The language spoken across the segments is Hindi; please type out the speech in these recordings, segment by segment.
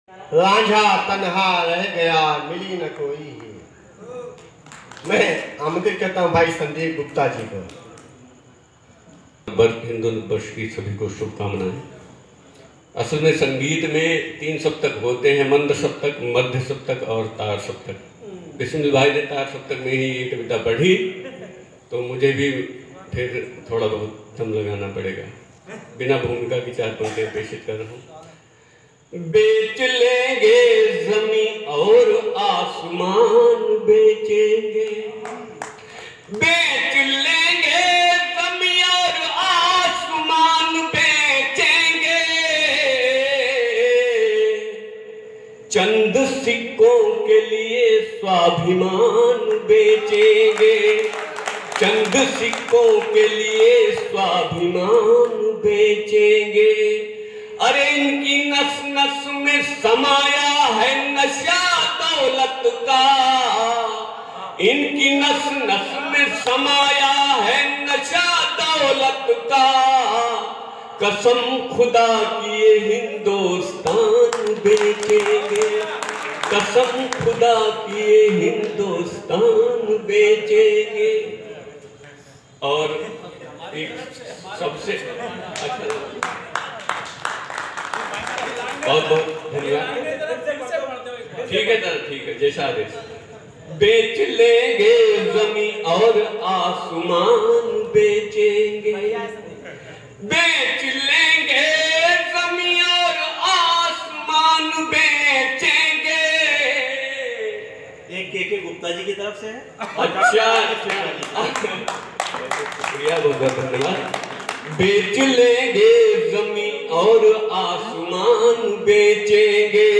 रांझा तन्हा रह गया मिली न कोई। मैं आमंत्रित करता हूँ भाई संदीप गुप्ता जी को। हिंदू वर्ष की सभी को शुभकामनाएं। असल में संगीत में 3 सप्तक होते हैं, मंद सप्तक, मध्य सप्तक और तार सप्तक। विष्णु भाई ने तार सप्तक में ही ये कविता पढ़ी तो मुझे भी फिर थोड़ा बहुत दम लगाना पड़ेगा। बिना भूमिका की 4 पंक्तियां पेशित कर रहा हूँ। बेच लेंगे जमीन और आसमान बेचेंगे, बेच लेंगे जमीन और आसमान बेचेंगे, चंद सिक्कों के लिए स्वाभिमान बेचेंगे, चंद सिक्कों के लिए स्वाभिमान बेचेंगे। अरे इनकी नस नस में समाया है नशा दौलत का, इनकी नस नस में समाया है नशा दौलत का। कसम खुदा की ये हिंदुस्तान बेचेंगे, कसम खुदा की ये हिंदुस्तान बेचेंगे। और एक सबसे अच्छा, बहुत बहुत धन्यवाद। ठीक है सर, ठीक है, जैसा आदेश। बेच लेंगे जमीन और आसमान बेचेंगे, बेच लेंगे जमीन और आसमान बेचेंगे। ये के गुप्ता जी की तरफ से है। अच्छा, शुक्रिया, बहुत बहुत धन्यवाद। बेच लेंगे जमीन और आसमान बेचेंगे,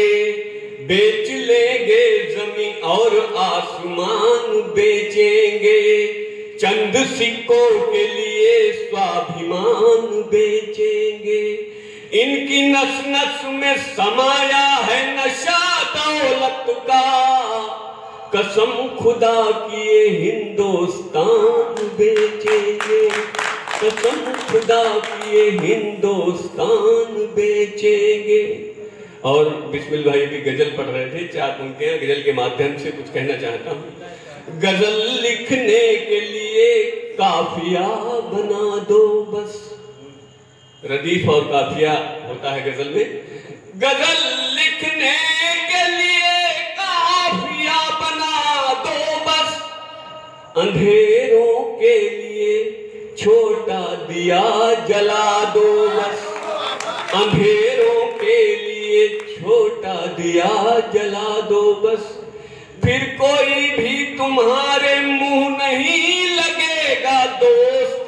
बेच लेंगे जमीन और आसमान बेचेंगे, चंद सिक्कों के लिए स्वाभिमान बेचेंगे। इनकी नस नस में समाया है नशा दौलत का, कसम खुदा की ये हिंदुस्तान बेचेंगे, कसम खुदा की ये हिंदुस्तान बेचेंगे। और बिस्मिल भाई भी गजल पढ़ रहे थे, 4 पंक्तियां गजल के माध्यम से कुछ कहना चाहता हूँ। गजल लिखने के लिए काफिया बना दो बस, रदीफ और काफिया होता है गजल में। गजल लिखने के लिए काफिया बना दो बस, अंधेरों के लिए छोटा दिया जला दो बस, अंधेरों के लिए छोटा दिया जला दो बस। फिर कोई भी तुम्हारे मुंह नहीं लगेगा दोस्त,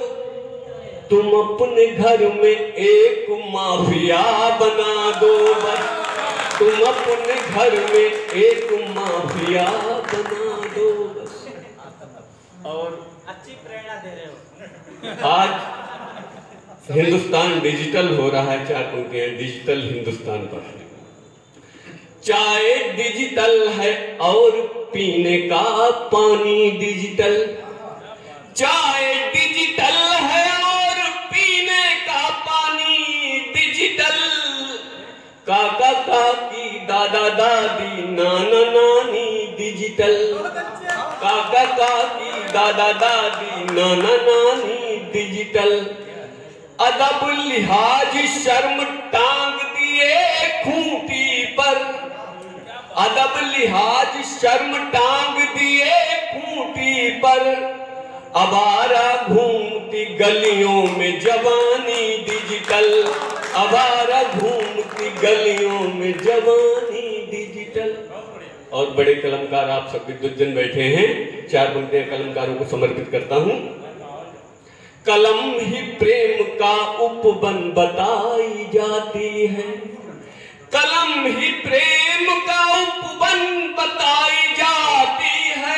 तुम अपने घर में एक माफिया बना दो बस, तुम अपने घर में एक माफिया बना दो बस। और अच्छी प्रेरणा दे रहे हो। आज हिंदुस्तान डिजिटल हो रहा है, 4 पंक्तियां डिजिटल हिंदुस्तान पर। चाय डिजिटल है और पीने का पानी डिजिटल, चाय डिजिटल है और पीने का पानी डिजिटल। काका काकी दादा दादी नाना नानी डिजिटल, काका काकी दादा दादी नाना नानी डिजिटल। अदब लिहाज शर्म टांग दिए खूंटी पर, अदब लिहाज शर्म टांग दिए खूंटी पर। अबारा घूमती गलियों में जवानी डिजिटल, अबारा घूमती गलियों में जवानी डिजिटल। और बड़े कलमकार आप सब विद्वज्जन बैठे हैं, 4 पंक्तियां कलमकारों को समर्पित करता हूं। कलम ही प्रेम का उपवन बताई जाती है, कलम ही प्रेम का उपवन बताई जाती है,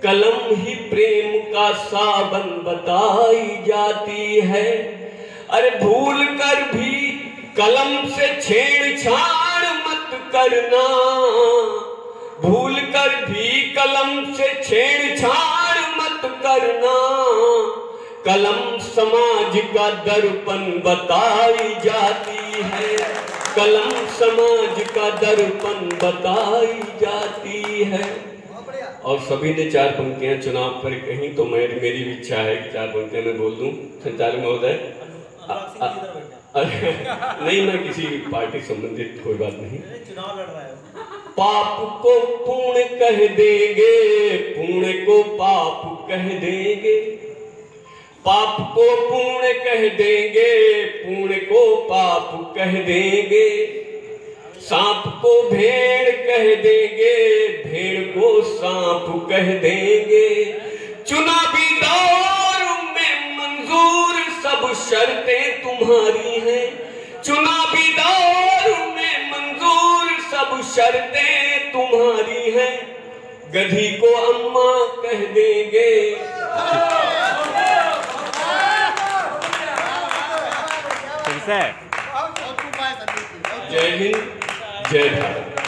कलम ही प्रेम का सावन बताई जाती है। अरे भूल कर भी कलम से छेड़छाड़ मत करना, भूल कर भी कलम से छेड़छाड़ मत करना। कलम समाज का दर्पण बताई जाती है, कलम समाज का दर्पण बताई जाती है। और सभी ने 4 पंक्तियां चुनाव पर कहीं, तो मेरी भी इच्छा है कि 4 पंक्तियां मैं बोल दूं। संचालक महोदय, नहीं, मैं किसी पार्टी संबंधित कोई बात नहीं। चुनाव लड़ रहा है। पाप को पुण्य कह देंगे, पुण्य को पाप कह देंगे। पाप को पुण्य कह देंगे, पुण्य को पाप कह देंगे। सांप को भेड़ कह देंगे, भेड़ को सांप कह देंगे। चुनावी दौर में मंजूर सब शर्तें तुम्हारी हैं। चुनावी दौर में मंजूर सब शर्तें तुम्हारी हैं। गधी को अम्मा कह देंगे। जय हिंद, जय भारत।